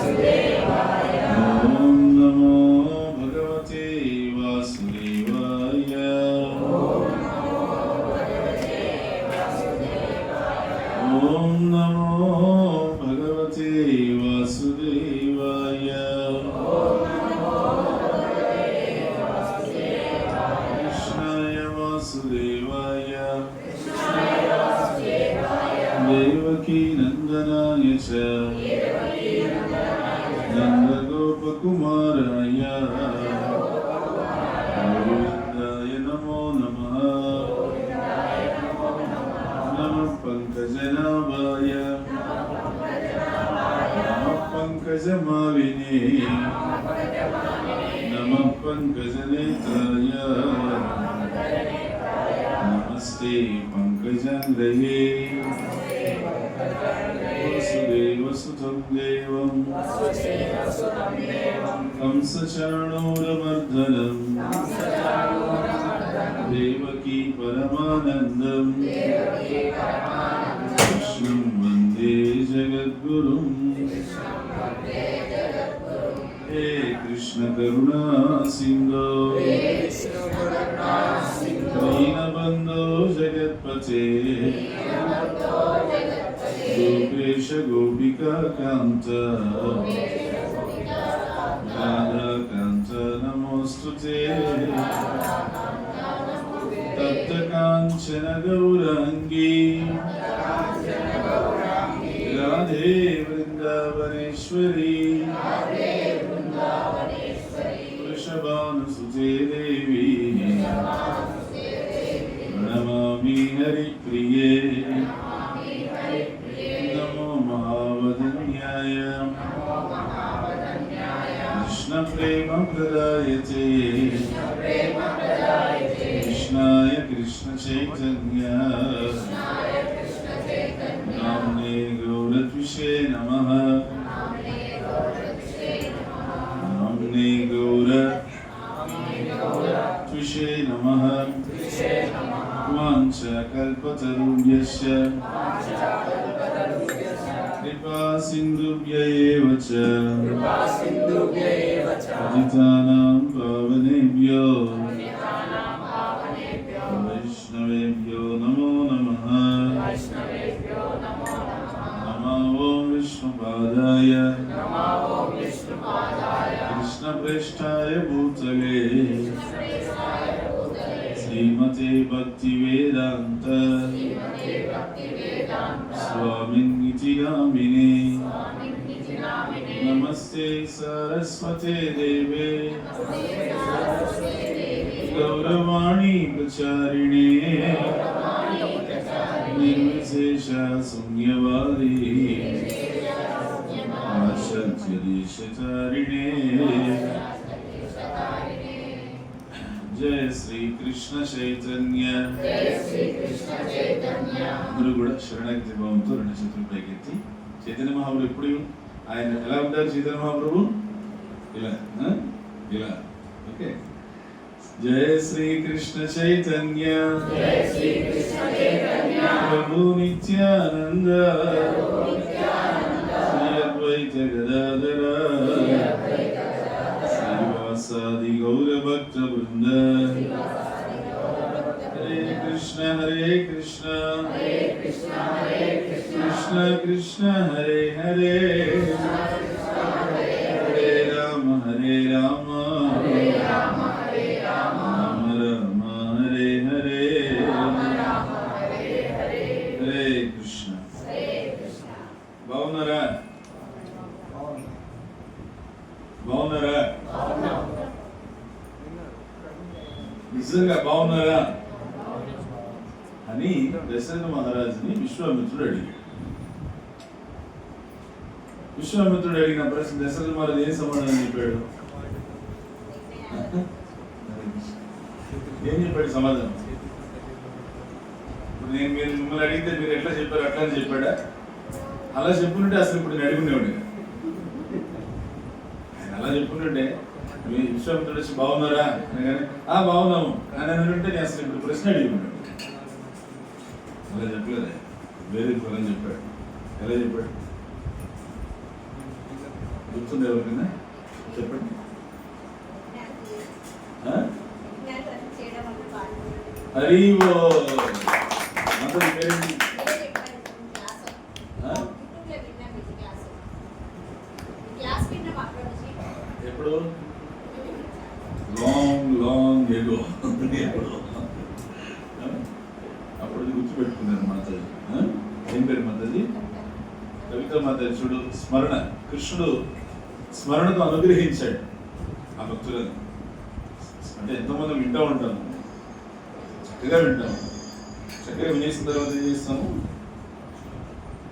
ఓం నమో భగవతే వాసుదేవాయ. ఓం నమో భగవతే వాసుదేవాయ. కృష్ణాయ వాసుదేవాయ దేవకీ నందనాయ చ నందగోపకుమారాయ గోవిందాయ నమో నమః. నమః పంకజనాభాయ నమః పంకజమాలినే నమః పంకజనేత్రాయ నమస్తే పంకజాంగ్రయే. వసుదేవసుతం దేవం కంసచాణూరమర్దనం దేవకీ పరమానందం కృష్ణం వందే జగద్గురుం. హే కృష్ణ కరుణా సింధో దీనబంధో జగత్పతే గోపేశ గోపికా కాంత రాధాకాంత నమోస్తుతే. తప్త కాంచన గౌరాంగీ రాధే వృందావనేశ్వరీ వృషభానుసుతే దేవి ప్రణమామి హరిప్రియే. నమో మహావదన్యాయ కృష్ణ ప్రేమ ప్రదాయతే కృష్ణాయ కృష్ణ చైతన్య నామ్నే గౌరత్విషే నమః. నామ్నే గౌరత్విషే నమః. వాంఛ కల్పతరుభ్యశ్చ కృపా సింధుభ్య ఏవ చ పతితానాం పావనేభ్యో వైష్ణవేభ్యో నమో నమః. నమో ఓం విష్ణుపాదాయ కృష్ణప్రేష్ఠాయ భూతలే శ్రీమతే భక్తివేదాంత స్వామిన్నితి నామినే. నమస్తే సరస్వతే దేవే గౌరవాణి ప్రచారిణే నిర్విశేష శూన్యవాది ఆశ్చర్యదేశతారిణే. జయ శ్రీ కృష్ణ చైతన్య. అందరూ కూడా శరణాగతి భావంతో రెండు చేతులు పైకెత్తి చైతన్య మహాప్రభు ఎప్పుడు ఆయన ఎలా ఉంటారు? చైతన్య మహాప్రభు ఇలా ఇలా. ఓకే. జయ శ్రీ కృష్ణ చైతన్య ప్రభు నిత్యానంద శ్రీ అద్వైత గదాధర శ్రీవాసాది గౌరభక్త బృంద. హరే కృష్ణ కృష్ణ కృష్ణ హరే హరే హరే రామ రామ రామ రామ హరే హరే. హరే కృష్ణ. బాగున్నారా? బాగున్నారా? నిజంగా బాగున్నారా అని దశరథ మహారాజుని విశ్వామిత్రుడు అడిగాడు. విశ్వామిత్రుడు అడిగిన ప్రశ్న దశరథ మహారాజు ఏం సమాధానం చెప్పాడు? ఏం చెప్పాడు సమాధానం? ఇప్పుడు నేను మిమ్మల్ని అడిగితే మీరు ఎట్లా చెప్పారు అట్లా అని చెప్పాడా? అలా చెప్పుకుంటే అసలు ఇప్పుడు నేను అడుగునేవాడు. ఆయన అలా చెప్పుకుంటుంటే మీ విశ్వామిత్రుడు వచ్చి బాగున్నారా అని కానీ బాగున్నాము అని అనుకుంటే నేను అసలు ఇప్పుడు ప్రశ్న అడిగిపోయాడు. అలా చెప్పలేదు. వేరే ఫలం చెప్పాడు. ఎలా చెప్పాడు? గుర్తుంది ఎవరికైనా చెప్పండి. హరివో అతని పేరేంటి? ఎప్పుడు? Long ago. ఎప్పుడు అప్పుడు గుర్తుపెట్టుకున్నాను మాతాజీ. ఏం పేరు మాతాజీ? కవిత మాతాజీ. చూడు, స్మరణ. కృష్ణుడు స్మరణతో అనుగ్రహించాడు ఆ భక్తులను. అంటే ఎంతోమంది వింటూ ఉంటాము, చక్కగా వింటాము. చక్కగా వినేసిన తర్వాత ఏం చేస్తాము?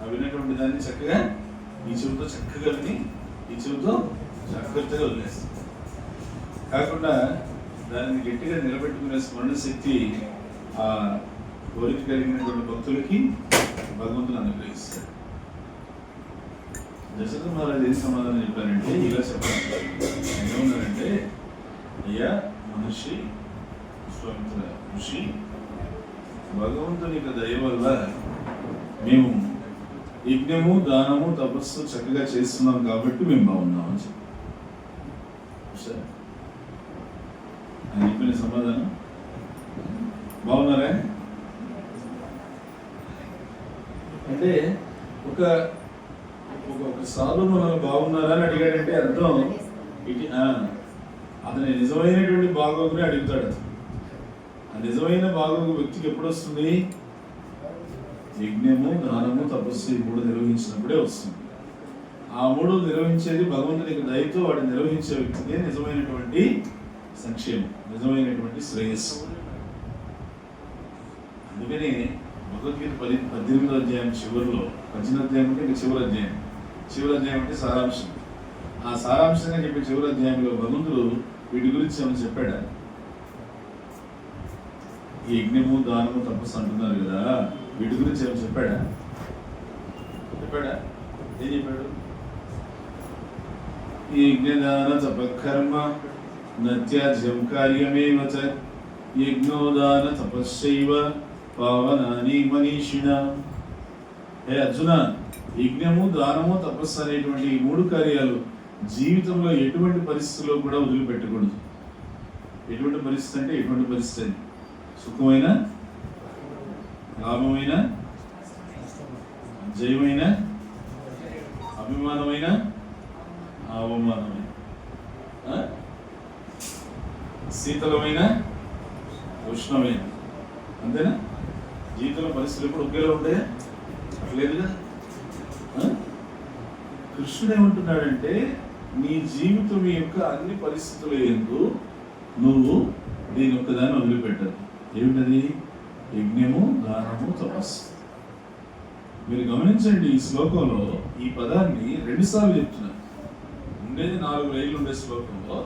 ఆ వినేటువంటి దాన్ని చక్కగా ఈ చెవుతో చక్కగా విని ఈ చెవుతో జాగ్రత్తగా వదిలేస్తాం. కాకుండా దాన్ని గట్టిగా నిలబెట్టుకునే స్మరణ శక్తి ఆ కోరిక కలిగినటువంటి భక్తులకి భగవంతుని అనుగ్రహిస్తాడు. దశరథ మహారాజు ఏం సమాధానం చెప్పారంటే ఇలా చెప్పారు. ఏమన్నారంటే, అయ్యా మహర్షి, విశ్వామిత్ర ఋషి, భగవంతుని యొక్క దయ వల్ల మేము యజ్ఞము, దానము, తపస్సు చక్కగా చేస్తున్నాం కాబట్టి మేము బాగున్నాం అని చెప్పారు. ఆయన చెప్పిన సమాధానం బాగున్నారా అంటే, ఒక సాధు మనల్ని బాగున్నారా అని అడిగాడంటే అర్థం ఇటు అతని నిజమైనటువంటి బాగోగుని అడుగుతాడు. ఆ నిజమైన బాగోగు వ్యక్తికి ఎప్పుడు వస్తుంది? యజ్ఞము, దానము, తపస్సు ఈ మూడు నిర్వహించినప్పుడే వస్తుంది. ఆ మూడు నిర్వహించేది భగవంతునికి దయతో వాడు నిర్వహించే వ్యక్తికే నిజమైనటువంటి సంక్షేమం, నిజమైనటువంటి శ్రేయస్సు. అందుకని భగవద్గీత 18వ అధ్యాయం చివరిలో, 18వ అధ్యాయం అంటే ఇంకా చివరి అధ్యాయం అంటే సారాంశం. ఆ సారాంశంగా చెప్పే చివరి అధ్యాయంలో భగవంతుడు వీటి గురించి ఏమైనా చెప్పాడా? ఈ యజ్ఞము, దానము, తపస్సు అంటున్నారు కదా, వీటి గురించి ఏమైనా చెప్పాడా? ఏం చెప్పాడు? ఈ యజ్ఞదాన తపకర్మ నత్యాజ్యం కార్యమేవ చ యజ్ఞోదాన తపస్సైవ పావనాని మనీషిణ. హే అర్జున, యజ్ఞము, దానము, తపస్సు అనేటువంటి ఈ మూడు కార్యాలు జీవితంలో ఎటువంటి పరిస్థితుల్లో కూడా వదిలిపెట్టకూడదు. ఎటువంటి పరిస్థితి అంటే ఎటువంటి పరిస్థితి? సుఖమైన, లాభమైన, జయమైన, అభిమానమైన, అవమానమైన, శీతలమైన, ఉష్ణమైన, అంతేనా? జీవితంలో పరిస్థితులు ఎప్పుడు ఒకేలా ఉంటాయా? లేదుగా. కృష్ణుడు ఏమంటున్నాడంటే, నీ జీవితం యొక్క అన్ని పరిస్థితుల యందు నువ్వు దీని యొక్క దాన్ని వదిలిపెట్టాలి. ఏమిటది? యజ్ఞము, దానము, తపస్సు. మీరు గమనించండి, ఈ శ్లోకంలో ఈ పదాన్ని 2 సార్లు చెప్తున్నారు. ఉండేది 4 లైన్లు ఉండే శ్లోకంలో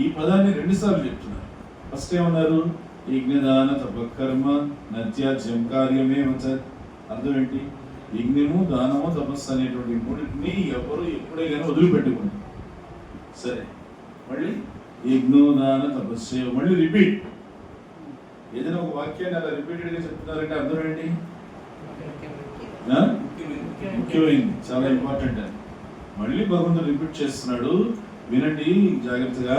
ఈ పదాన్ని 2 సార్లు చెప్తున్నారు. ఫస్ట్ ఏమన్నారు? యజ్ఞదాన తపకర్మ నత్యాజ్యం కార్యమే వచ్చారు. అర్థం ఏంటి? యజ్ఞము, దానము, తపస్సు అనేటువంటి మూడింటిని ఎవరు ఎప్పుడైనా వదిలిపెట్టుకోండి. సరే, మళ్ళీ యజ్ఞోదాన తపస్సు, మళ్ళీ రిపీట్. ఏదైనా ఒక వాక్యాన్ని అలా రిపీటెడ్గా చెప్తున్నారంటే అర్థం ఏంటి? ముఖ్యమైనది, చాలా ఇంపార్టెంట్ అని మళ్ళీ భగవంతుడు రిపీట్ చేస్తున్నాడు. వినండి జాగ్రత్తగా.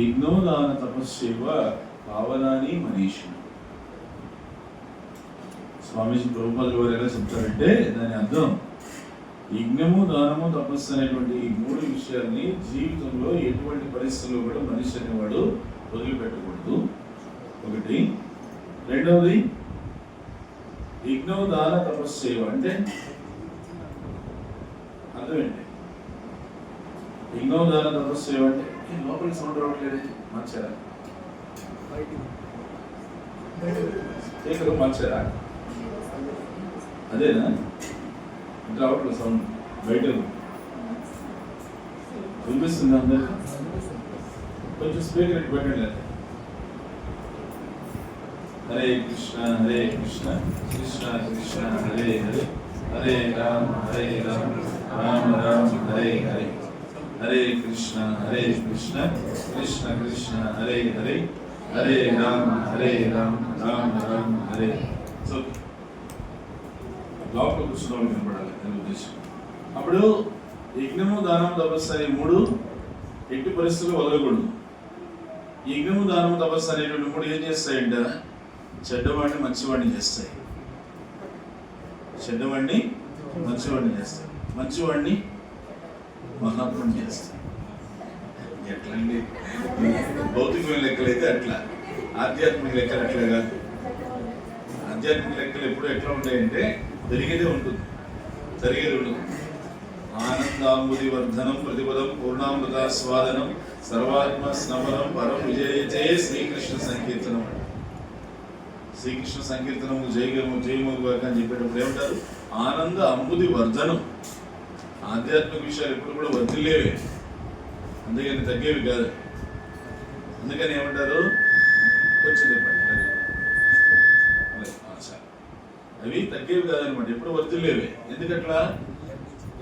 యజ్ఞోదాన తపస్సేవ పావనాని మనీషి. స్వామీజీ ప్రభుపాదుల వారు ఎలా చెప్తారంటే, దాని అర్థం యజ్ఞము, దానము, తపస్సు అనేటువంటి ఈ 3 విషయాల్ని జీవితంలో ఎటువంటి పరిస్థితుల్లో కూడా మనిషి అనేవాడు వదిలిపెట్టకూడదు. ఒకటి. రెండవది, యజ్ఞం, దాన, తపస్సు సేవ అంటే అర్థం ఏంటి? యజ్ఞం, దాన, తపస్సు సేవ అంటే లోపలికి సౌండ్ రావట్లేదు, మార్చారా? మార్చారా? అదేనా? ఇంకా రావట్లేదు సౌండ్, బయట వినిపిస్తుంది అందరు? కొంచెం స్పీకర్ పెట్టండి. హరే కృష్ణ కృష్ణ కృష్ణ హరే హరే, హరే రామ రామ రామ హరే హరే, హరే కృష్ణ కృష్ణ కృష్ణ హరే హరే, హరే రామ రామ రామ హరే. సో లోపల కూర్చున్న వాళ్ళు కనపడాలి అని ఉద్దేశం. అప్పుడు యజ్ఞము, దానము, తపస్సు అనే మూడు ఎట్టి పరిస్థితులు వదలకూడదు. యజ్ఞము, దానము, తపస్సు అనేటువంటి మూడు ఏం చేస్తాయంట? చెడ్డవాడిని మంచివాడిని చేస్తాయి. చెడ్డవాడిని మంచివాడిని చేస్తాయి, మంచివాడిని మహాత్ముని చేస్తాయి. ఎట్లా అండి? భౌతికమైన లెక్కలైతే అట్లా, ఆధ్యాత్మిక లెక్కలు అట్లా కాదు. ఆధ్యాత్మిక లెక్కలు ఎప్పుడు ఎట్లా ఉంటాయంటే జరిగేదే ఉంటుంది, జరిగేది ఉండదు. ఆనందాంబుది వర్ధనం ప్రతిపదం పూర్ణామృత స్వాదనం సర్వాత్మ స్నమనం పరం విజయతే శ్రీకృష్ణ సంకీర్తనం. శ్రీకృష్ణ సంకీర్తనము జయము జయము అని చెప్పేటప్పుడు ఏమంటారు? ఆనంద అంబుది వర్ధనం. ఆధ్యాత్మిక విషయాలు ఎప్పుడు కూడా వర్ధిల్లేవే, అందుకని తగ్గేవి కాదు. అందుకని ఏమంటారు? కొంచెం అవి తగ్గేవి కాదనమాట, ఎప్పుడు వర్ధిల్లేవే. ఎందుకట్లా?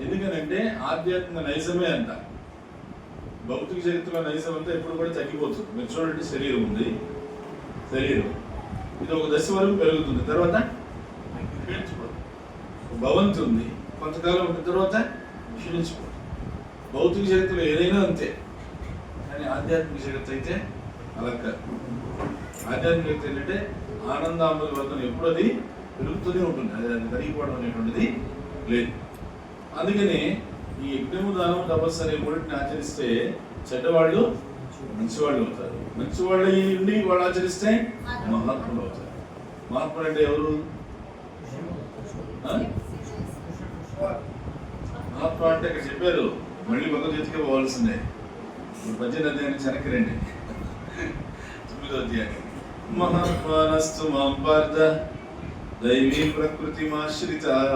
ఎందుకనంటే ఆధ్యాత్మిక నైజమే అంట. భౌతిక చరిత్రలో నైజం అంతా ఎప్పుడు కూడా తగ్గిపోతుంది. మీరు చూడండి, శరీరం ఉంది, శరీరం ఇది ఒక దశ వరకు పెరుగుతుంది, తర్వాత క్షీణించిపోతుంది. భవంతి ఉంది, కొంతకాలం ఉన్న తర్వాత క్షీణించిపోతుంది. భౌతిక చరిత్రలో ఏదైనా అంతే, కానీ ఆధ్యాత్మిక చరిత్ర అయితే అలా కాదు. ఆధ్యాత్మిక చరిత్ర ఏంటంటే ఆనందాంబుల వర్ధనం, ఎప్పుడు అది పెరుగుతూనే ఉంటుంది, అది కరిగిపోవడం అనేటువంటిది లేదు. అందుకని ఈ యజ్ఞము, దానం, తపస్సు అనే మూడింటిని ఆచరిస్తే చెడ్డవాళ్ళు మంచివాళ్ళు అవుతారు, మంచివాళ్ళు ఉండి వాళ్ళు ఆచరిస్తే మహాత్ములు అవుతారు. మహాత్ముడు అంటే ఎవరు? మహాత్మ అంటే ఇక్కడ చెప్పారు, మళ్ళీ భగవద్గీతకే పోవాల్సిందే. 18వ అధ్యాయం వెనక్కి రండి, 9వ అధ్యాయం. మహాత్మానస్తు మాం పార్థ దైవీ ప్రకృతిమాశ్రితాః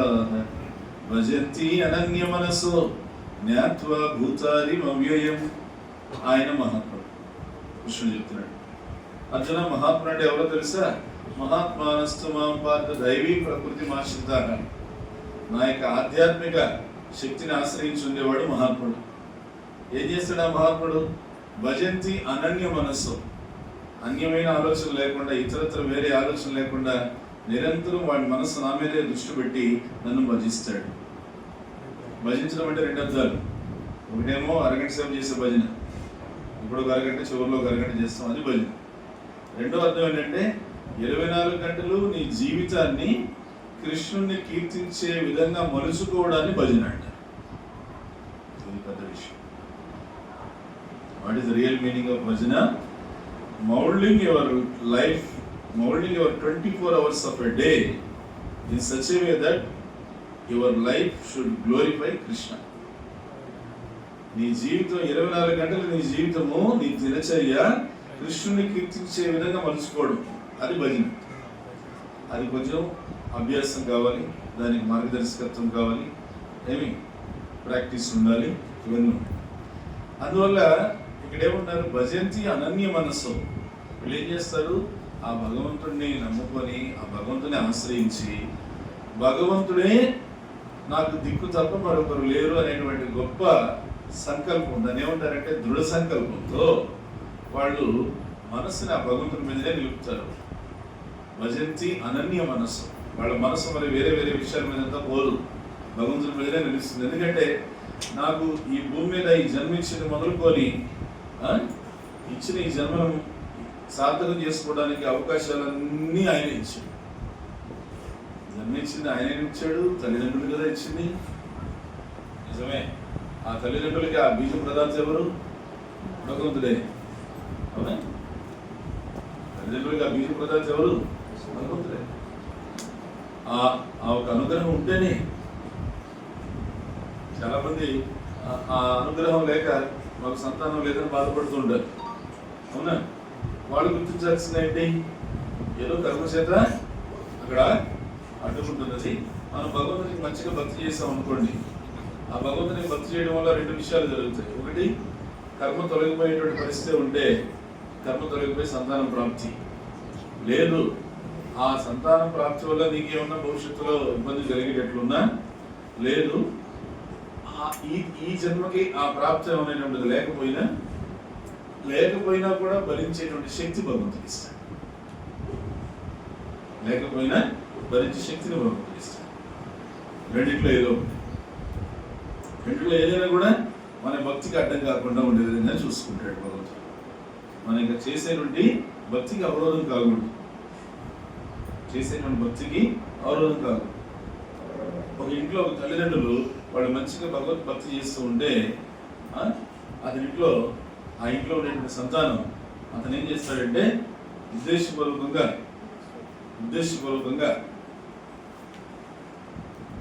భజంతి అనన్య మనసో జ్ఞాత్వా భూతారిం అవ్యయం. ఆయన మహాత్ముడు. కృష్ణుడు చెప్తున్నాడు, అర్జున మహాత్ముడు అంటే ఎవరో తెలుసా? మహాత్మానస్తు మాం పార్థ దైవీ ప్రకృతిమాశ్రితాః. నా యొక్క ఆధ్యాత్మిక శక్తిని ఆశ్రయించి ఉండేవాడు మహాత్ముడు. ఏం చేస్తాడు ఆ మహాత్ముడు? భజంతి అనన్య మనస్సు. అన్యమైన ఆలోచన లేకుండా, ఇతరత్ర వేరే ఆలోచన లేకుండా నిరంతరం వాడి మనస్సు నా మీదే దృష్టి పెట్టి నన్ను భజిస్తాడు. భజించడం అంటే రెండు అర్థాలు. ఒకటేమో అరగంట సేపు చేసే భజన, ఇప్పుడు ఒక అరగంట, చివరిలో ఒక అరగంట చేస్తాం, అది భజన. రెండో అర్థం ఏంటంటే 24 గంటలు నీ జీవితాన్ని కృష్ణుణ్ణి కీర్తించే విధంగా మలుచుకోవడాన్ని భజన అంటారు. ఇది పెద్ద విషయం. What is the real meaning of bhajan? Moulding your life, molding your 24 hours of a day in such a way that your life should glorify Krishna. నీ జీవితం 24 గంటలు, నీ జీవితము, నీ దినచర్య కృష్ణుని కీర్తించే విధంగా మలుచుకోవడం, అది భజన. అది కొంచెం అభ్యాసం కావాలి, దానికి మార్గదర్శకత్వం కావాలి, ఏమి ప్రాక్టీస్ ఉండాలి, ఇవన్నీ. అందువల్ల ఇక్కడ ఏమన్నారు? భజంతి అనన్య మనస్సు. వీళ్ళు ఏం చేస్తారు? ఆ భగవంతుడిని నమ్ముకొని, ఆ భగవంతుని ఆశ్రయించి, భగవంతుడే నాకు దిక్కు తప్ప మరొకరు లేరు అనేటువంటి గొప్ప సంకల్పం, దాన్ని ఏమంటారంటే దృఢ సంకల్పంతో వాళ్ళు మనస్సుని ఆ భగవంతుని మీదనే నిలుపుతారు. భజంతి అనన్య మనస్సు. వాళ్ళ మనస్సు మరి వేరే వేరే విషయాల మీద పోదు, భగవంతుని మీదనే నిలుస్తుంది. ఎందుకంటే నాకు ఈ భూమి మీద ఈ జన్మించింది మొదలుకొని ఇచ్చిన ఈ జన్మను సార్థకం చేసుకోవడానికి అవకాశాలన్నీ ఆయన ఇచ్చాడు. జన్మించింది ఆయన ఇచ్చాడు, తల్లిదండ్రులు కదా ఇచ్చింది, నిజమే. ఆ తల్లిదండ్రులకి ఆ బీజ ప్రదాత ఎవరు? భగవంతుడే, అవునా? తల్లిదండ్రులకి ఆ బీజ ప్రదాత ఎవరు? భగవంతుడే. ఆ ఒక అనుగ్రహం ఉంటేనే. చాలా మంది ఆ అనుగ్రహం లేక మాకు సంతానం లేదని బాధపడుతుంటారు, అవునా? వాళ్ళు గుర్తించాల్సింది ఏంటి? ఏదో కర్మ చేత అక్కడ అడ్డుకుంటున్నది. మనం భగవంతునికి మంచిగా భక్తి చేసాం అనుకోండి, ఆ భగవంతునికి భక్తి చేయడం వల్ల రెండు విషయాలు జరుగుతాయి. ఒకటి, కర్మ తొలగిపోయేటువంటి పరిస్థితి ఉంటే కర్మ తొలగిపోయి సంతానం ప్రాప్తి. లేదు, ఆ సంతానం ప్రాప్తి వల్ల నీకేమన్నా భవిష్యత్తులో ఇబ్బంది కలిగేటట్లున్నా లేదు, ఈ జన్మకి ఆ ప్రాప్తి అనేటువంటిది లేకపోయినా కూడా భరించేటువంటి శక్తి భగవంతుడికి ఇస్తాడు. లేకపోయినా భరించే శక్తిని భగవంతుడికి ఇస్తాడు. రెండిట్లో ఏదో ఇంట్లో ఏదైనా కూడా మన భక్తికి అడ్డం కాకుండా ఉండే విధంగా చూసుకుంటాడు భగవంతుడు. మన ఇంకా చేసేటువంటి భక్తికి అవరోధం కాకూడదు, చేసేటువంటి భక్తికి అవరోధం కాకూడదు. ఒక ఇంట్లో ఒక తల్లిదండ్రులు వాళ్ళు మంచిగా భగవద్భక్తి చేస్తూ ఉంటే అతని ఇంట్లో ఆ ఇంట్లో ఉండేటువంటి సంతానం అతను ఏం చేస్తాడంటే ఉద్దేశపూర్వకంగా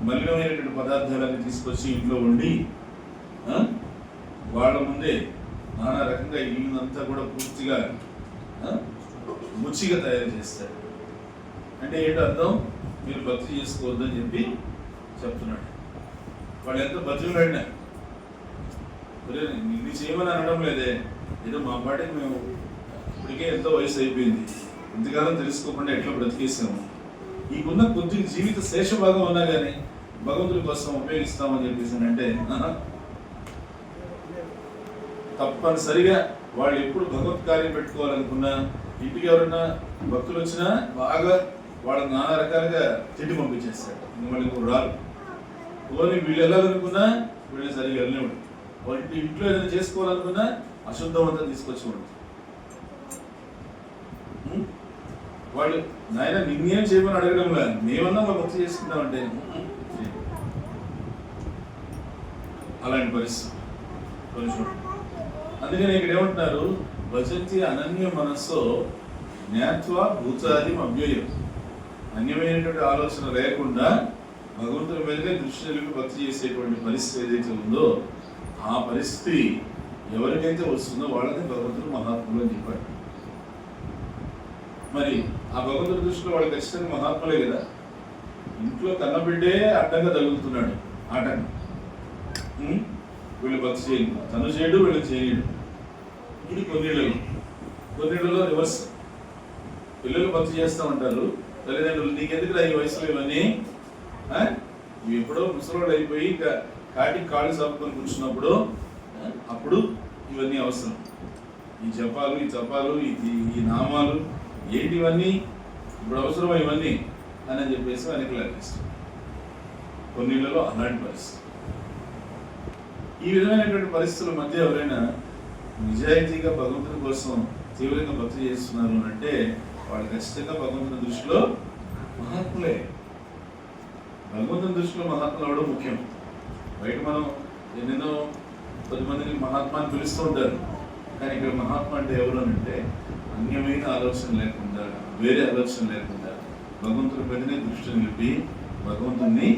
మలినమైనటువంటి పదార్థాలన్నీ తీసుకొచ్చి ఇంట్లో ఉండి వాళ్ళ ముందే నానా రకంగా ఇల్లునంతా కూడా పూర్తిగా ముచ్చిగా తయారు చేస్తాడు. అంటే ఏంటో అర్థం, మీరు భక్తి చేసుకోవద్దని చెప్పి చెప్తున్నాడు. వాళ్ళు ఎంత బతుకులాడినా ఇది చేయమని అనడం లేదే, ఏదో మా పాటికి మేము ఇప్పటికే ఎంతో వయసు అయిపోయింది, ఇంతకాలం తెలుసుకోకుండా ఎట్లా బ్రతికేసాము, ఈకున్న కొద్ది జీవిత శేష భాగం ఉన్నా కానీ భగవంతుడి కోసం ఉపయోగిస్తామని చెప్పేసి అంటే తప్పనిసరిగా వాళ్ళు ఎప్పుడు భగవత్ కార్యం పెట్టుకోవాలనుకున్నా, ఇంటికి ఎవరైనా భక్తులు వచ్చినా బాగా వాళ్ళని నానా రకాలుగా తిట్టి పంపించేస్తాడు. మళ్ళీ రారు. ఓన్లీ వీళ్ళు వెళ్ళాలనుకున్నా వీళ్ళు సరిగా వెళ్ళినవాడు. వాళ్ళ ఇంట్లో ఏదైనా చేసుకోవాలనుకున్నా అశుద్ధం అంతా తీసుకొచ్చి ఉండదు. వాళ్ళు నాయన నిన్నేం చేయమని అడగడం లేదు, మేమన్నా మా భక్తి చేసుకుంటామంటే అలాంటి పరిస్థితి కొంచెం. అందుకని ఇక్కడ ఏమంటున్నారు, భజంతి అనన్య మనస్సు జ్ఞాత్వా భూతాది అవ్యయం. అన్యమైనటువంటి ఆలోచన లేకుండా భగవంతుని మీదనే దృష్టి నిలిపి భక్తి చేసేటువంటి పరిస్థితి ఏదైతే ఉందో ఆ పరిస్థితి ఎవరికైతే వస్తుందో వాళ్ళని భగవంతుడు మహాత్ములు అని చెప్పాడు. మరి ఆ భగవంతుడి దృష్టిలో వాళ్ళు ఖచ్చితంగా మహాత్ములే కదా. ఇంట్లో కన్నబిడ్డే అడ్డంగా తగులుతున్నాడు, ఆటంకం. వీళ్ళు భక్తి చేయడు, తను చేయడు, వీళ్ళు చేయడు. ఇది కొన్నిళ్ళలో రివర్స్. పిల్లలు భక్తి చేస్తూ ఉంటారు, తల్లిదండ్రులు నీకెందుకు ఈ వయసులో ఇవన్నీ, ఇవి ఎప్పుడో ముసలోళ్ళు అయిపోయి ఇంకా కాటికి కాళ్ళు సాపుకొని కూర్చున్నప్పుడు అప్పుడు ఇవన్నీ అవసరం. ఈ జపాలు, ఈ తపాలు, ఈ నామాలు ఏంటివన్నీ ఇప్పుడు అవసరమా ఇవన్నీ అని చెప్పేసి వెనక్కి లాగేస్తాం. కొన్నిళ్ళలో అలాంటి పరిస్థితి. ఈ విధమైనటువంటి పరిస్థితుల మధ్య ఎవరైనా నిజాయితీగా భగవంతుని కోసం తీవ్రంగా భక్తి చేస్తున్నారు అంటే వాళ్ళు ఖచ్చితంగా భగవంతుని దృష్టిలో మహాత్ములే. భగవంతుని దృష్టిలో మహాత్ములు అవడం ముఖ్యం. బయట మనం ఎన్నెన్నో 10 మందిని మహాత్మాని పిలుస్తూ ఉంటారు, కానీ ఇక్కడ మహాత్మ అంటే ఎవరు అంటే అన్యమైన ఆలోచన లేకుండా, వేరే ఆలోచన లేకుండా భగవంతుడి పైనే దృష్టి నిలిపి భగవంతుని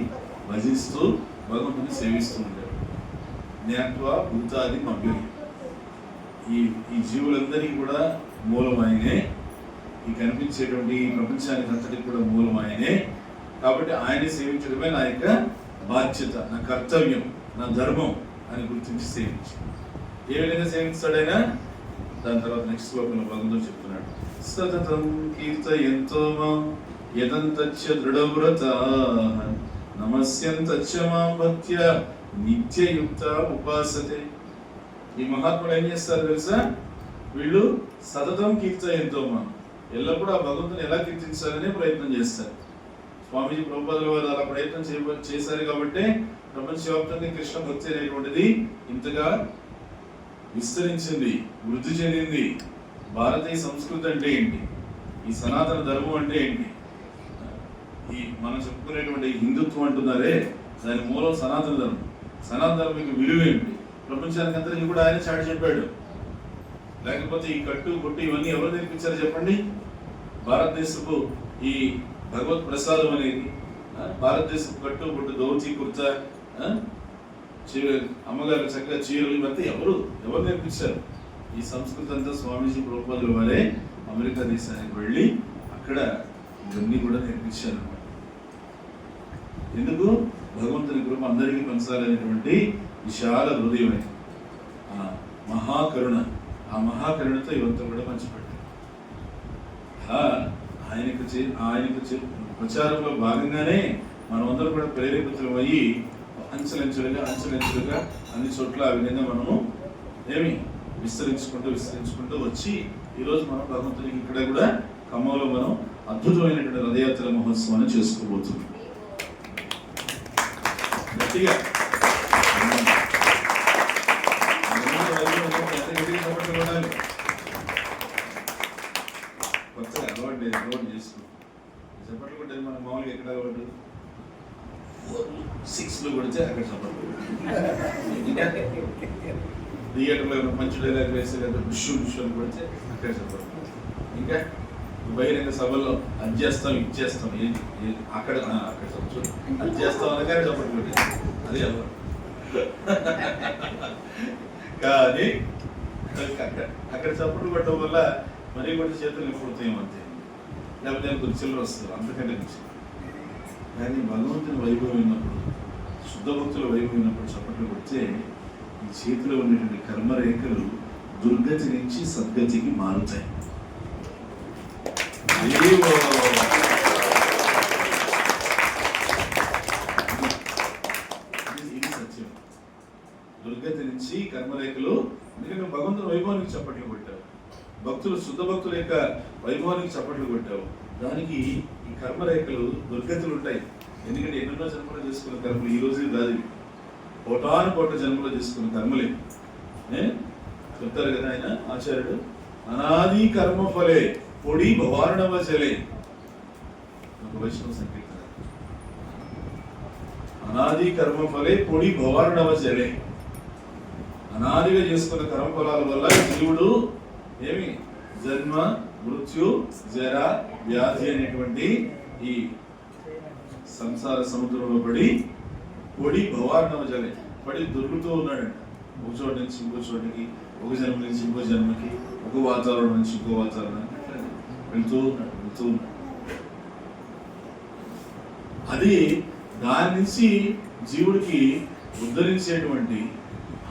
భజిస్తూ భగవంతుని సేవిస్తూ ఉంటారు. జ్ఞాత్వా భూతాది అవ్యయం. ఈ జీవులందరికీ కూడా మూలం ఆయనే, ఈ కనిపించేటువంటి ఈ ప్రపంచానికి అంతటికి కూడా మూలం ఆయనే. కాబట్టి ఆయన్ని సేవించడమే నా యొక్క బాధ్యత, నా కర్తవ్యం, నా ధర్మం అని గుర్తించి సేవించి ఏ విధంగా సేవిస్తాడైనా దాని తర్వాత నెక్స్ట్ శ్లోకంలో భగవంతుడు చెప్తున్నాడు, సతతం కీర్తయంతో మాం యదంతచ్చ దృఢవ్రతాః నమస్యంతచ్చ మాం భక్త్యా నిత్యయుక్త ఉపాసతే. ఈ మహాత్ములు ఏం చేస్తారు తెలుసా, వీళ్ళు సతతం కీర్తయంతో మాం, ఎల్లప్పుడూ ఆ భగవంతుని ఎలా కీర్తించాలనే ప్రయత్నం చేస్తారు. స్వామీజీ ప్రభుపాదుల వారు అలా ప్రయత్నం చేశారు కాబట్టి ప్రపంచవ్యాప్తంగా కృష్ణ భక్తి అనేటువంటిది ఇంతగా విస్తరించింది, వృద్ధి చెందింది. భారతీయ సంస్కృతి అంటే ఏంటి, ఈ సనాతన ధర్మం అంటే ఏంటి, ఈ మనం చెప్పుకునేటువంటి హిందుత్వం అంటున్నారే దాని మూలం సనాతన ధర్మం. సనాతన ధర్మం యొక్క విలువ ఏంటి ప్రపంచానికి అందరికీ కూడా ఆయన చాటి చెప్పాడు. లేకపోతే ఈ కట్టు కొట్టు ఇవన్నీ ఎవరు నేర్పించారో చెప్పండి. భారతదేశపు ఈ భగవత్ ప్రసాదం అనేది, భారతదేశపు కట్టు కొట్టు, దోచి కుర్తా, అమ్మగారు చక్కగా చీరలు, ఇవంతా ఎవరు నేర్పించారు? ఈ సంస్కృతి అంతా స్వామీజీ ప్రభుపాదుల వారే అమెరికా దేశానికి వెళ్ళి అక్కడ ఇవన్నీ కూడా నేర్పించారు. ఎందుకు? భగవంతుని కృప అందరికీ పంచాలనేటువంటి విశాల హృదయమే ఆ మహాకరుణ. ఆ మహాకరుణతో ఇవంతా కూడా పంచిపెట్టారు. ఆయనకు ప్రచారంలో భాగంగానే మనమందరం కూడా ప్రేరేపితులం అయ్యి అంచెలంచెలుగా అన్ని చోట్ల ఆ విధంగా మనము విస్తరించుకుంటూ వచ్చి ఈరోజు మనం భగవంతునికి ఇక్కడ కూడా ఖమ్మంలో మనం అద్భుతమైనటువంటి రథయాత్ర మహోత్సవాన్ని చేసుకోబోతున్నాం. గట్టిగా బస్సులో కొడితే అక్కడ చప్పట్లు, ఇంకా థియేటర్లో మంచి డైలాగ్ వేస్తే లేదా విషయం కొడితే అక్కడ చప్పట్లు, ఇంకా బహిరంగ సభల్లో అది చేస్తాం ఇది చేస్తాం అక్కడ చెప్పచ్చు అది చేస్తాం అనగానే చప్పట్లు అది ఎవరు కానీ అక్కడ చప్పట్లు కొట్టడం వల్ల మరీ కూడా చేతులు నింపుతాయి అంతే, లేకపోతే కొంచెం చిల్లర వస్తుంది అంతకంటే నుంచి. కానీ భగవంతుని వైభవం ఉన్నప్పుడు, శుద్ధ భక్తుల వైభవం ఉన్నప్పుడు చప్పట్లు కొడితే ఈ చేతిలో ఉన్నటువంటి కర్మరేఖలు దుర్గతి నుంచి సద్గతికి మారుతాయి. ఇది సత్యం. దుర్గతి నుంచి కర్మరేఖలు, ఎందుకంటే భగవంతుని వైభవానికి చప్పట్లు కొట్టావు, భక్తులు శుద్ధ భక్తుల యొక్క వైభవానికి చప్పట్లు కొట్టావు, దానికి ఈ కర్మరేఖలు దుర్గతులు ఉంటాయి. ఎందుకంటే ఎన్నెన్నో జన్మలు చేసుకున్న కర్మలు ఈ రోజు కాదు, కోటాను కోట్ల జన్మలో చేసుకున్న కర్మలే. చెప్తారు కదా ఆయన ఆచార్యుడు, అనాది కర్మ ఫలే పొడి భవారణవ జలే, ఒక వైష్ణవ సంకీర్తన. అనాది కర్మ ఫలే పొడి భవారణవ జలే, అనాదిగా చేసుకున్న కర్మ ఫలాల వల్ల జీవుడు ఏమి జన్మ మృత్యు జర వ్యాధి అనేటువంటి ఈ సంసార సముద్రంలో పడి పొడి భవారణవ జలే పడి దొరుకుతూ ఉన్నాడంట. ఒక చోట నుంచి ఇంకో చోటికి, ఒక జన్మ నుంచి ఇంకో జన్మకి, ఒక వాతావరణం నుంచి ఇంకో వాతావరణానికి వెళ్తూ ఉన్నాడు. అది దాని నుంచి జీవుడికి ఉద్ధరించేటువంటి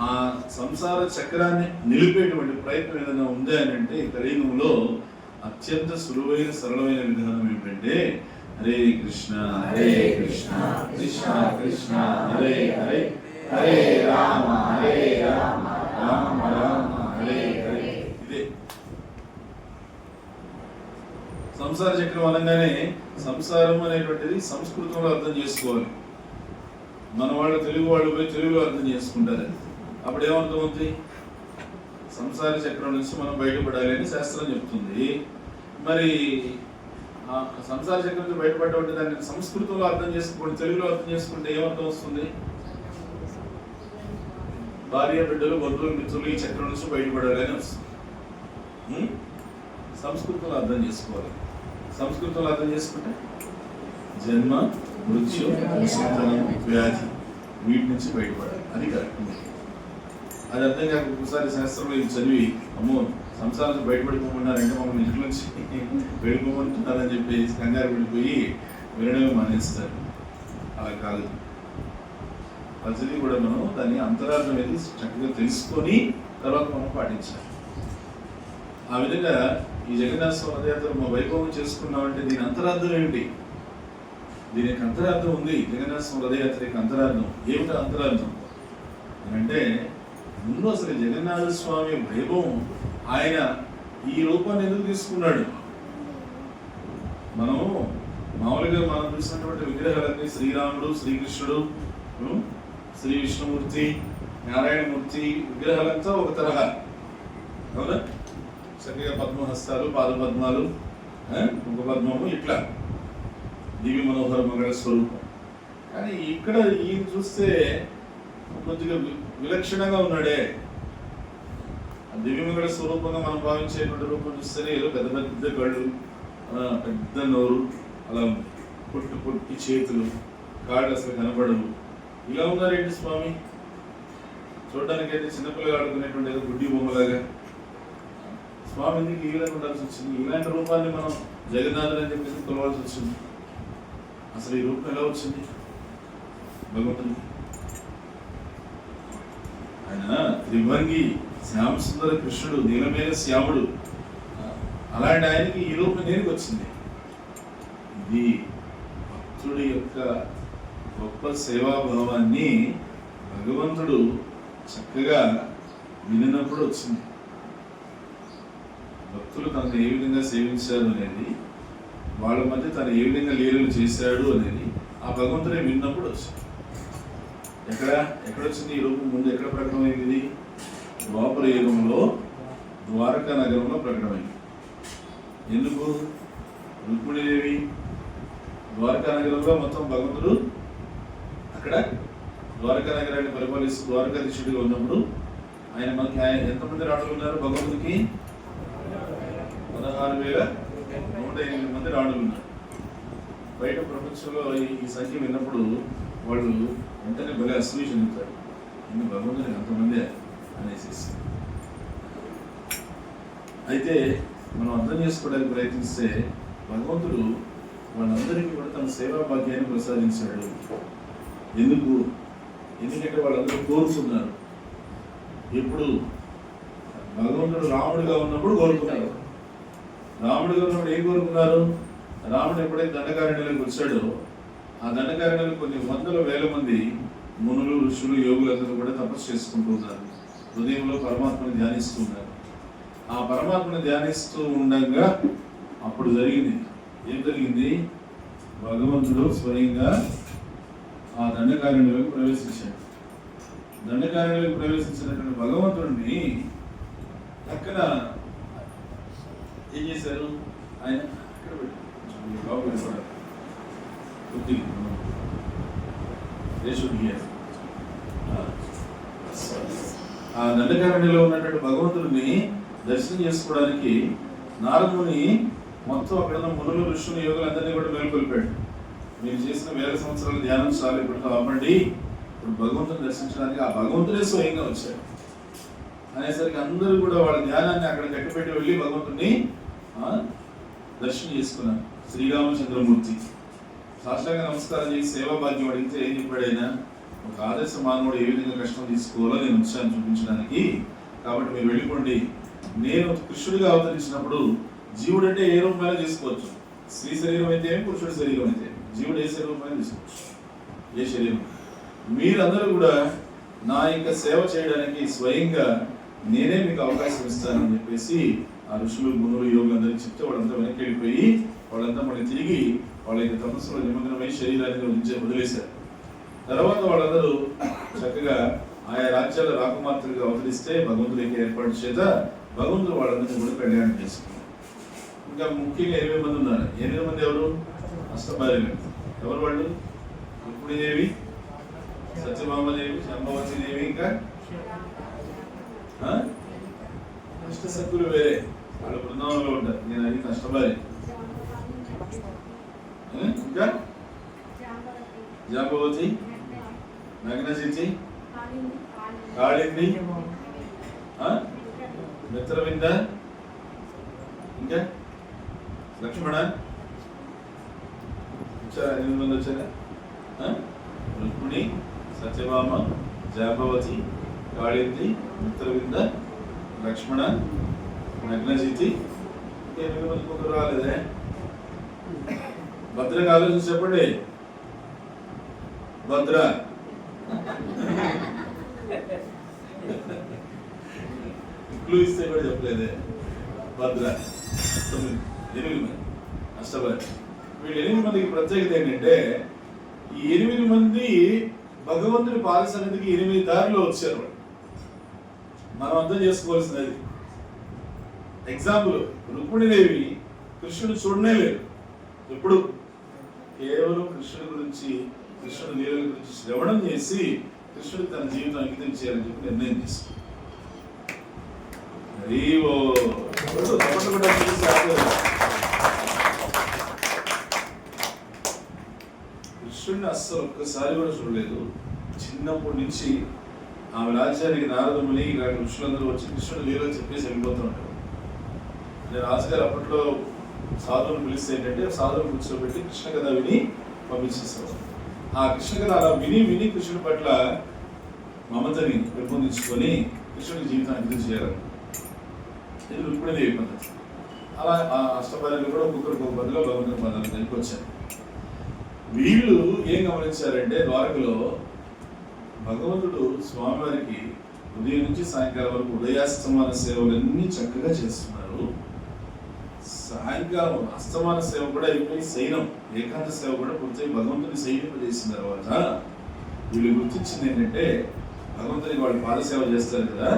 ఆ సంసార చక్రాన్ని నిలిపేటువంటి ప్రయత్నం ఏదైనా ఉంది అని అంటే కలియుగంలో అత్యంత సులువైన సరళమైన విధానం ఏమిటంటే హరే కృష్ణ హరే కృష్ణ కృష్ణ కృష్ణ హరే హరే హరే రామ హరే రామ రామ రామ హరే హరే. ఇదే సంసార చక్రం అనగానే సంసారం అనేటువంటిది సంస్కృతంలో అర్థం చేసుకోవాలి. మన వాళ్ళు తెలుగు వాళ్ళు పోయి తెలుగులో అర్థం చేసుకుంటారు. అప్పుడు ఏమర్థం అవుతుంది? సంసార చక్రం నుంచి మనం బయటపడాలి అని శాస్త్రం చెప్తుంది. మరి సంసార చక్రం నుంచి బయటపడ్డ దాన్ని సంస్కృతంలో అర్థం చేసుకోండి, తెలుగులో అర్థం చేసుకుంటే ఏమర్థం వస్తుంది? భార్య బిడ్డలు బంధువులు మిత్రులు ఈ చక్రం నుంచి బయటపడాలి అని వస్తుంది. సంస్కృతంలో అర్థం చేసుకోవాలి. సంస్కృతంలో అర్థం చేసుకుంటే జన్మ మృత్యు ముసలితనం వ్యాధి వీటి నుంచి బయటపడాలి, అది కరెక్ట్. అది అర్థం కాక ఒకసారి శాస్త్రంలో ఇది చదివి అమ్మో సంసారం బయటపడిపోమన్నారంటే మమ్మల్ని ఇంటి నుంచి వెళ్ళిపోమంటున్నారని చెప్పి కంగారు పడిపోయి వినడమే మానేస్తారు. అలా కాదు, ప్రతిదీ కూడా మనం దాన్ని అంతరార్థం అనేది చక్కగా తెలుసుకొని తర్వాత మనం పాటించాలి. ఆ విధంగా ఈ జగన్నాథ స్వామి రథయాత్ర మా వైభవం చేసుకున్నామంటే దీని అంతరార్థం ఏమిటి? దీనికి అంతరార్థం ఉంది. జగన్నాథ స్వామి రథయాత్ర యొక్క అంతరార్థం ఏమిటో అంతరార్థం అంటే ముందు అసలు జగన్నాథ స్వామి వైభవం ఆయన ఈ రూపాన్ని ఎందుకు తీసుకున్నాడు? మనం మామూలుగా మనం చూసినటువంటి విగ్రహాలన్నీ శ్రీరాముడు, శ్రీకృష్ణుడు, శ్రీ విష్ణుమూర్తి, నారాయణమూర్తి విగ్రహాలంతా ఒక తరహా, అవునా? చక్కగా పద్మహస్తాలు, పాదపద్మాలు, ముఖ పద్మము, ఇట్లా దివ్య మనోహర మంగళ స్వరూపం. కానీ ఇక్కడ ఈయన చూస్తే కొద్దిగా విలక్షణంగా ఉన్నాడే. దివ్యమంగళ స్వరూపంగా మనం భావించేటువంటి రూపం చూస్తేనే ఏదో పెద్ద పెద్ద కళ్ళు, పెద్ద నోరు, అలా పొట్టి పొట్టి చేతులు, కాళ్ళు అసలు కనపడవు. ఇలా ఉన్నారేంటి స్వామి? చూడడానికి అయితే చిన్నపిల్లలు ఆడుకునేటువంటి ఏదో గుడ్డి బొమ్మలాగా. స్వామి ఎందుకు ఈ విధంగా ఉండాల్సి వచ్చింది? ఇలాంటి రూపాన్ని మనం జగన్నాథుడు అని చెప్పేసి కొలవాల్సి వచ్చింది. అసలు ఈ రూపం ఎలా వచ్చింది భగవంతుడికి? ఆయన త్రిభంగి శ్యామ సుందర కృష్ణుడు, నీలమేఘ శ్యాముడు, అలాంటి ఆయనకి ఈ రూపం దేనికి వచ్చింది? ఇది భక్తుడి యొక్క గొప్ప సేవాభావాన్ని భగవంతుడు చక్కగా వినినప్పుడు వచ్చింది. భక్తులు తనను ఏ విధంగా సేవించారు అనేది, వాళ్ళ మధ్య తను ఏ విధంగా లీలలు చేశాడు అనేది ఆ భగవంతుడే విన్నప్పుడు వచ్చింది. ఎక్కడొచ్చింది ఈ రూపం? ముందు ఎక్కడ ప్రకటమైంది? ద్వాపర యుగంలో ద్వారకా నగరంలో ప్రకటమైంది. ఎందుకు? రుక్మిణీదేవి ద్వారకా నగరంలో మొత్తం భగవంతుడు అక్కడ ద్వారకా నగరాన్ని పరిపాలిస్తూ ద్వారకాధీశుడిగా ఉన్నప్పుడు ఆయన ఎంతమంది రాణులు ఉన్నారు? భగవంతుడికి 16,108 మంది రాణులు ఉన్నారు. బయట ప్రపంచంలో ఈ సంఖ్య విన్నప్పుడు వాళ్ళు వెంటనే భలే అసలు చెందుతారు. ఇన్ని భగవంతుడికి అంతమంది అనేసి. అయితే మనం అర్థం చేసుకోవడానికి ప్రయత్నిస్తే భగవంతుడు వాళ్ళందరికీ కూడా తన సేవా భాగ్యాన్ని ప్రసాదించాడు. ఎందుకంటే వాళ్ళందరూ కోరుకున్నారు. ఎప్పుడు? భగవంతుడు రాముడిగా ఉన్నప్పుడు కోరుకున్నారు. రాముడిగా ఉన్నప్పుడు ఏం కోరుకున్నారు? రాముడు ఎప్పుడైతే దండకారణ్యంలోకి వచ్చాడో ఆ దండకారణ్యంలో కొన్ని వందల వేల మంది మునులు, ఋషులు, యోగులందరూ కూడా తపస్సు చేసుకుంటూ ఉన్నారు. హృదయంలో పరమాత్మని ధ్యానిస్తూ ఉన్నారు. ఆ పరమాత్మని ధ్యానిస్తూ ఉండగా అప్పుడు ఏం జరిగింది? భగవంతుడు స్వయంగా ఆ దండకారణ్యంలోకి ప్రవేశించాడు. దండకారణ్యంలోకి ప్రవేశించినటువంటి భగవంతుడిని పక్కన ఏం చేశారు? ఆయన ఆ దండకారణ్యంలో ఉన్నటువంటి భగవంతుడిని దర్శనం చేసుకోవడానికి నారదుని మొత్తం అక్కడ ఉన్న మునులు, ఋషులు, యోగులందరినీ కూడా మేలుకొల్పాడు. మీరు చేసిన వేల సంవత్సరాల ధ్యానం చాలు, ఇప్పుడు ఆపండి, ఇప్పుడు భగవంతుని దర్శించడానికి ఆ భగవంతుడే స్వయంగా వచ్చాడు అనేసరికి అందరూ కూడా వాళ్ళ ధ్యానాన్ని అక్కడ కట్టిపెట్టి వెళ్ళి భగవంతుడిని దర్శనం చేసుకున్నారు. శ్రీరామచంద్రమూర్తి సాష్టాంగ నమస్కారం చేసి సేవా భాగ్యం అడిగితే ఏం చెప్పాడు ఆయన? ఒక ఆదర్శ మానవుడు ఏ విధంగా కష్టం తీసుకోవాలో నేను వచ్చాను చూపించడానికి, కాబట్టి మీరు వెళ్ళిపోండి. నేను కృష్ణుడిగా అవతరించినప్పుడు జీవుడు అంటే ఏ రూపమైనా చేసుకోవచ్చు. స్త్రీ శరీరం అయితే ఏమి, పురుషుడి శరీరం అయితే జీవుడు ఏ శరీరమైనా తీసుకోవచ్చు, ఏ శరీరం. మీరందరూ కూడా నా యొక్క సేవ చేయడానికి స్వయంగా నేనే మీకు అవకాశం ఇస్తానని చెప్పేసి ఆ ఋషులు, మునులు, యోగులందరికీ చెప్తే వాళ్ళంతా వెనక్కి వెళ్ళిపోయి వాళ్ళంతా మళ్ళీ తిరిగి వాళ్ళ యొక్క తపస్సులో నిమగ్నమై శరీరాన్ని వదిలేశారు. తర్వాత వాళ్ళందరూ చక్కగా ఆయా రాజ్యాల రాకుమార్తెలుగా అవతరిస్తే భగవంతుడి యొక్క ఏర్పాటు చేత భగవంతుడు వాళ్ళందరినీ కూడా కళ్యాణం చేసుకున్నారు. ఇంకా ముఖ్యంగా 8 మంది ఉన్నారు. 8 మంది ఎవరు? అష్టభార్యలు. ఎవరు వాళ్ళు? రుక్మిణీదేవి, సత్యభామాదేవి, శాంభవతి దేవి, ఇంకా అష్టసక్కులు వేరే, వాళ్ళు బృందావనంలో ఉంటారు. నేను అది అష్టభార్య. ఇంకా జాంబవతి, నగ్నజితి, కాళింది, మిత్రవింద, ఇంకా లక్ష్మణ. వచ్చారా? 8 మంది వచ్చారా? రుక్మిణి, సత్యభామ, జాంబవతి, కాళింది, మిత్రవింద, లక్ష్మణ, నగ్నజితి. 8 మందికి ఒకరు రాలేదే. భద్రగా ఆలోచించి చెప్పండి. భద్ర క్లూ ఇస్తే కూడా చెప్పలేదే. భద్ర 8 మంది అష్టభార్య. వీళ్ళు 8 మందికి ప్రత్యేకత ఏంటంటే ఈ 8 మంది భగవంతుడి పాద సన్నిధికి 8 దారిలో వచ్చారు. మనం అర్థం చేసుకోవాల్సినది. ఎగ్జాంపుల్, రుక్మిణీదేవి కృష్ణుడు చూడనే లేదు. ఎప్పుడు కేవలం కృష్ణుడి గురించి, కృష్ణుడి లీలల గురించి శ్రవణం చేసి కృష్ణుడికి తన జీవితం అంకితం చేయాలని చెప్పి నిర్ణయం చేసుకుంది. కృష్ణుడిని అస్సలు ఒక్కసారి కూడా చూడలేదు. చిన్నప్పటి నుంచి ఆమె రాజ్యానికి నారదముని ఇలాంటి ఋషులందరూ వచ్చి కృష్ణుడు లీలలు చెప్పేసి వెళ్ళిపోతూ ఉంటారు. నేను రాజుగారు అప్పట్లో సాధువులు పిలిస్తే ఏంటంటే సాధువులు కూర్చోబెట్టి కృష్ణ కథ విని పంపించేస్తారు. ఆ కృష్ణ కథ అలా విని కృష్ణుడి పట్ల మమతని పెంపొందించుకొని కృష్ణుడి జీవితాన్ని అంకితం చేయాలి. ఇది రుక్మిణీదేవి పద్ధతి. అలా ఆ అష్టభార్యలు కూడా ఒక్కొక్కరికి ఒక పదిలో భగవంతుని పదాలు దగ్గరికి వచ్చారు. వీళ్ళు ఏం గమనించారంటే ద్వారకలో భగవంతుడు స్వామివారికి ఉదయం నుంచి సాయంకాలం వరకు ఉదయాస్తమాన సేవలన్నీ చక్కగా చేస్తున్నారు. సాయంకాలం అస్తమాన సేవ కూడా అయిపోయి శయనం, ఏకాంత సేవ కూడా పూర్తయి భగవంతుని శయనింపజేసిన తర్వాత వీళ్ళు గుర్తించింది ఏంటంటే భగవంతునికి వాళ్ళు పాదసేవ చేస్తారు కదా.